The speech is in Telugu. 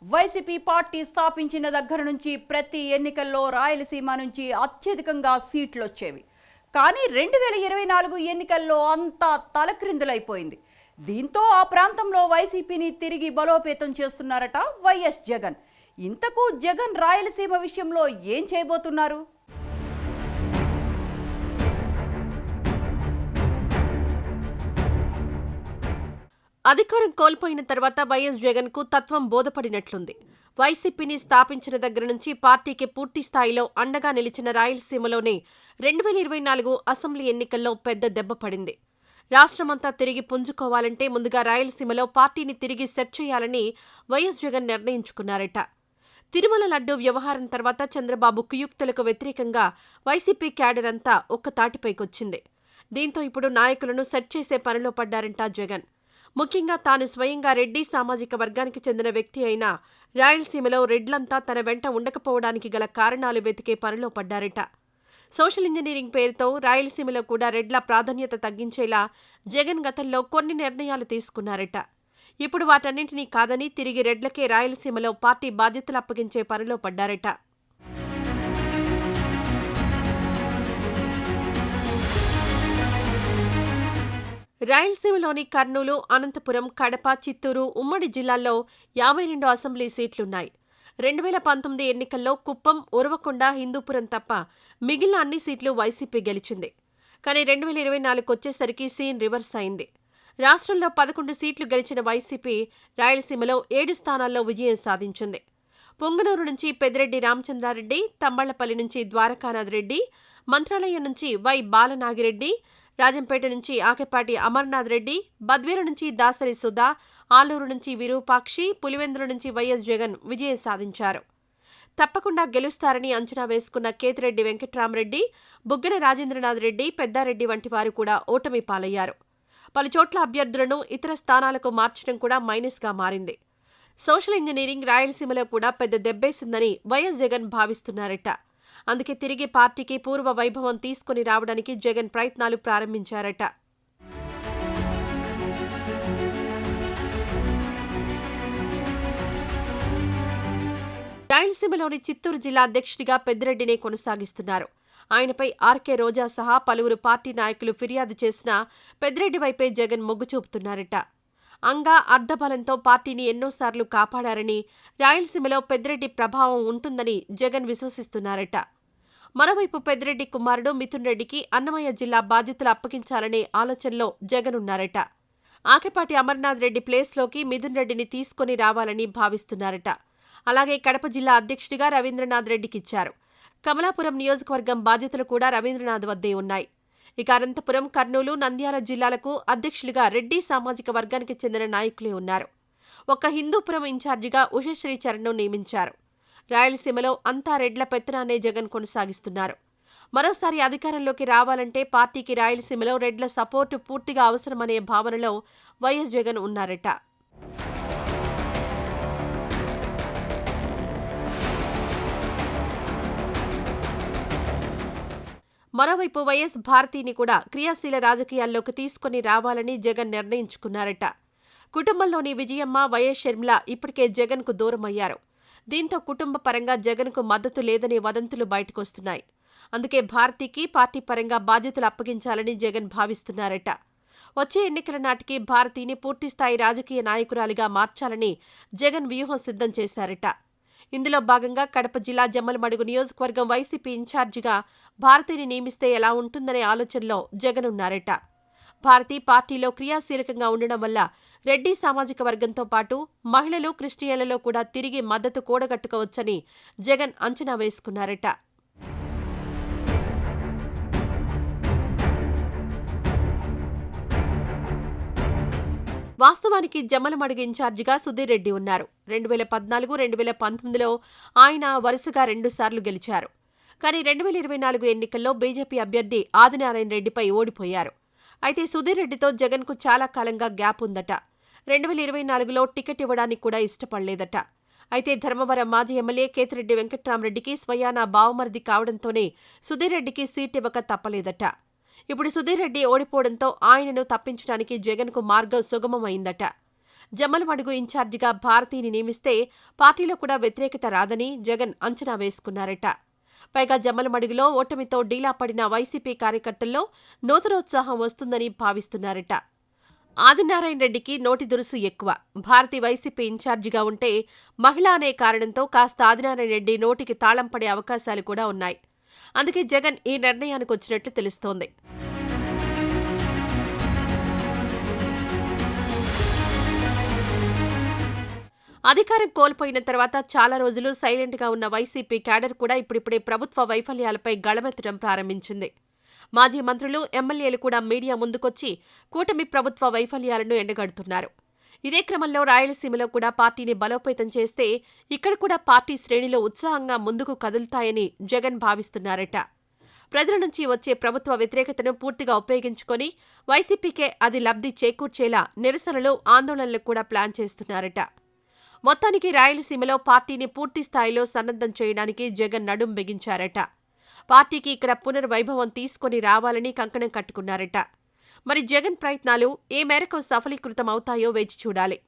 వైసీపీ పార్టీ స్థాపించిన దగ్గర నుంచి ప్రతి ఎన్నికల్లో రాయలసీమ నుంచి అత్యధికంగా సీట్లు వచ్చేవి. కానీ 2024 ఎన్నికల్లో అంతా తలక్రిందులైపోయింది. దీంతో ఆ ప్రాంతంలో వైసీపీని తిరిగి బలోపేతం చేస్తున్నారట వైఎస్ జగన్. ఇంతకు జగన్ రాయలసీమ విషయంలో ఏం చేయబోతున్నారు? అధికారం కోల్పోయిన తర్వాత వైఎస్ జగన్ కు తత్వం బోధపడినట్లుంది. వైసీపీని స్థాపించిన దగ్గర నుంచి పార్టీకి పూర్తి స్థాయిలో అండగా నిలిచిన రాయలసీమలోనే 2024 అసెంబ్లీ ఎన్నికల్లో పెద్ద దెబ్బ పడింది. రాష్ట్రమంతా తిరిగి పుంజుకోవాలంటే ముందుగా రాయలసీమలో పార్టీని తిరిగి సెట్ చేయాలని వైఎస్ జగన్ నిర్ణయించుకున్నారట. తిరుమల లడ్డూ వ్యవహారం తర్వాత చంద్రబాబు కుయుక్తులకు వ్యతిరేకంగా వైసీపీ క్యాడర్ అంతా ఒక్క తాటిపైకొచ్చింది. దీంతో ఇప్పుడు నాయకులను సెట్ చేసే పనిలో పడ్డారంట జగన్. ముఖ్యంగా తాను స్వయంగా రెడ్డి సామాజిక వర్గానికి చెందిన వ్యక్తి అయిన రాయలసీమలో రెడ్లంతా తన వెంట ఉండకపోవడానికి గల కారణాలు వెతికే పనిలో పడ్డారట. సోషల్ ఇంజనీరింగ్ పేరుతో రాయలసీమలో కూడా రెడ్ల ప్రాధాన్యత తగ్గించేలా జగన్ గతంలో కొన్ని నిర్ణయాలు తీసుకున్నారట. ఇప్పుడు వాటన్నింటినీ కాదని తిరిగి రెడ్లకే రాయలసీమలో పార్టీ బాధ్యతలు అప్పగించే పనిలో పడ్డారట. రాయలసీమలోని కర్నూలు, అనంతపురం, కడప, చిత్తూరు ఉమ్మడి జిల్లాల్లో 52 అసెంబ్లీ సీట్లున్నాయి. 2019 ఎన్నికల్లో కుప్పం, ఉరవకొండ, హిందూపురం తప్ప మిగిలిన అన్ని సీట్లు వైసీపీ గెలిచింది. కానీ 2024 వచ్చేసరికి సీన్ రివర్స్ అయింది. రాష్ట్రంలో 11 సీట్లు గెలిచిన వైసీపీ రాయలసీమలో 7 స్థానాల్లో విజయం సాధించింది. పొంగనూరు నుంచి పెద్దిరెడ్డి రామచంద్రారెడ్డి, తంబళ్లపల్లి నుంచి ద్వారకానాథ్ రెడ్డి, మంత్రాలయం నుంచి వై బాలనాగిరెడ్డి, రాజంపేట నుంచి ఆకెపాటి అమర్నాథ్ రెడ్డి, బద్వేలు నుంచి దాసరి సుధా, ఆలూరు నుంచి విరూపాక్షి, పులివెందుల నుంచి వైఎస్ జగన్ విజయం సాధించారు. తప్పకుండా గెలుస్తారని అంచనా వేసుకున్న కేతిరెడ్డి వెంకట్రామరెడ్డి, బుగ్గన రాజేంద్రనాథ్ రెడ్డి, పెద్దారెడ్డి వంటి వారు కూడా ఓటమి పాలయ్యారు. పలుచోట్ల అభ్యర్థులను ఇతర స్థానాలకు మార్చడం కూడా మైనస్గా మారింది. సోషల్ ఇంజనీరింగ్ రాయలసీమలో కూడా పెద్ద దెబ్బేసిందని వైఎస్ జగన్ భావిస్తున్నారట. అందుకే తిరిగి పార్టీకి పూర్వ వైభవం తీసుకుని రావడానికి జగన్ ప్రయత్నాలు ప్రారంభించారట. రాయలసీమలోని చిత్తూరు జిల్లా అధ్యక్షుడిగా పెద్దిరెడ్డినే కొనసాగిస్తున్నారు. ఆయనపై ఆర్కే రోజా సహా పలువురు పార్టీ నాయకులు ఫిర్యాదు చేసినా పెద్దిరెడ్డి వైపే జగన్ మొగ్గు చూపుతున్నారట. అంగా అర్ధబలంతో పార్టీని ఎన్నోసార్లు కాపాడారని, రాయలసీమలో పెద్దిరెడ్డి ప్రభావం ఉంటుందని జగన్ విశ్వసిస్తున్నారట. మరోవైపు పెద్దిరెడ్డి కుమారుడు మిథున్ రెడ్డికి అన్నమయ్య జిల్లా బాధ్యతలు అప్పగించాలనే ఆలోచనలో జగన్ ఉన్నారట. ఆకెపాటి అమర్నాథ్ రెడ్డి ప్లేస్లోకి మిథున్ రెడ్డిని తీసుకుని రావాలని భావిస్తున్నారట. అలాగే కడప జిల్లా అధ్యక్షుడిగా రవీంద్రనాథ్ రెడ్డికిచ్చారు. కమలాపురం నియోజకవర్గం బాధ్యతలు కూడా రవీంద్రనాథ్ వద్దే ఉన్నాయి. ఇక అనంతపురం, కర్నూలు, నంద్యాల జిల్లాలకు అధ్యక్షులుగా రెడ్డి సామాజిక వర్గానికి చెందిన నాయకులే ఉన్నారు. ఒక్క హిందూపురం ఇన్ఛార్జిగా ఉషశ్రీ చరణ్ను నియమించారు. రాయలసీమలో అంతా రెడ్ల పెత్తనాన్నే జగన్ కొనసాగిస్తున్నారు. మరోసారి అధికారంలోకి రావాలంటే పార్టీకి రాయలసీమలో రెడ్ల సపోర్టు పూర్తిగా అవసరమనే భావనలో వైఎస్ జగన్ ఉన్నారట. మరోవైపు వైఎస్ భారతిని కూడా క్రియాశీల రాజకీయాల్లోకి తీసుకుని రావాలని జగన్ నిర్ణయించుకున్నారట. కుటుంబంలోని విజయమ్మ, వైఎస్ షర్మిల ఇప్పటికే జగన్కు దూరమయ్యారు. దీంతో కుటుంబ పరంగా జగన్కు మద్దతు లేదనే వదంతులు బయటకొస్తున్నాయి. అందుకే భారతికి పార్టీ పరంగా బాధ్యతలు అప్పగించాలని జగన్ భావిస్తున్నారట. వచ్చే ఎన్నికల నాటికి భారతిని పూర్తిస్థాయి రాజకీయ నాయకురాలిగా మార్చాలని జగన్ వ్యూహం సిద్ధం చేశారట. ఇందులో భాగంగా కడప జిల్లా జమ్మలమడుగు నియోజకవర్గం వైసీపీ ఇన్ఛార్జిగా భారతిని నియమిస్తే ఎలా ఉంటుందనే ఆలోచనలో జగన్ ఉన్నారట. భారతి పార్టీలో క్రియాశీలకంగా ఉండడం వల్ల రెడ్డి సామాజిక వర్గంతో పాటు మహిళలు, క్రిస్టియన్లలో కూడా తిరిగి మద్దతు కూడగట్టుకోవచ్చని జగన్ అంచనా వేసుకున్నారట. వాస్తవానికి జమ్మలమడుగు ఇన్ఛార్జిగా సుధీర్ రెడ్డి ఉన్నారు. 2014, 2019లో ఆయన వరుసగా 2 సార్లు గెలిచారు. కానీ 2024 ఎన్నికల్లో బీజేపీ అభ్యర్థి ఆదినారాయణ రెడ్డిపై ఓడిపోయారు. అయితే సుధీర్ రెడ్డితో జగన్కు చాలా కాలంగా గ్యాప్ ఉందట. 2024లో టికెట్ ఇవ్వడానికి కూడా ఇష్టపడలేదట. అయితే ధర్మవరం మాజీ ఎమ్మెల్యే కేతిరెడ్డి వెంకట్రామరెడ్డికి స్వయానా బావమరిది కావడంతోనే సుధీర్ రెడ్డికి సీట్ ఇవ్వక తప్పలేదట. ఇప్పుడు సుధీర్ రెడ్డి ఓడిపోవడంతో ఆయనను తప్పించడానికి జగన్కు మార్గం సుగమమైందట. జమ్మలమడుగు ఇన్ఛార్జిగా భారతిని నియమిస్తే పార్టీలో కూడా వ్యతిరేకత రాదని జగన్ అంచనా వేసుకున్నారట. పైగా జమ్మలమడుగులో ఓటమితో డీలా పడిన వైసీపీ కార్యకర్తల్లో నూతనోత్సాహం వస్తుందని భావిస్తున్నారట. ఆదినారాయణ రెడ్డికి నోటి దురుసు ఎక్కువ. భారతి వైసీపీ ఇన్ఛార్జిగా ఉంటే మహిళ అనే కారణంతో కాస్త ఆదినారాయణ రెడ్డి నోటికి తాళం పడే అవకాశాలు కూడా ఉన్నాయి. అందుకే జగన్ ఈ నిర్ణయానికి వచ్చినట్లు తెలుస్తోంది. అధికారం కోల్పోయిన తర్వాత చాలా రోజులు సైలెంట్గా ఉన్న వైసీపీ క్యాడర్ కూడా ఇప్పుడిప్పుడే ప్రభుత్వ వైఫల్యాలపై గళమెత్తడం ప్రారంభించింది. మాజీ మంత్రులు, ఎమ్మెల్యేలు కూడా మీడియా ముందుకొచ్చి కూటమి ప్రభుత్వ వైఫల్యాలను ఎండగడుతున్నారు. ఇదే క్రమంలో రాయలసీమలో కూడా పార్టీని బలోపేతం చేస్తే ఇక్కడ కూడా పార్టీ శ్రేణిలో ఉత్సాహంగా ముందుకు కదులుతాయని జగన్ భావిస్తున్నారట. ప్రజల నుంచి వచ్చే ప్రభుత్వ వ్యతిరేకతను పూర్తిగా ఉపయోగించుకొని వైసీపీకే అది లబ్ధి చేకూర్చేలా నిరసనలు, ఆందోళనలు కూడా ప్లాన్ చేస్తున్నారట. మొత్తానికి రాయలసీమలో పార్టీని పూర్తి స్థాయిలో సన్నద్ధం చేయడానికి జగన్ నడుం బిగించారట. పార్టీకి ఇక్కడ పునర్వైభవం తీసుకొని రావాలని కంకణం కట్టుకున్నారట. మరి జగన్ ప్రయత్నాలు ఏ మేరకు సఫలీకృతం అవుతాయో వేచి చూడాలి.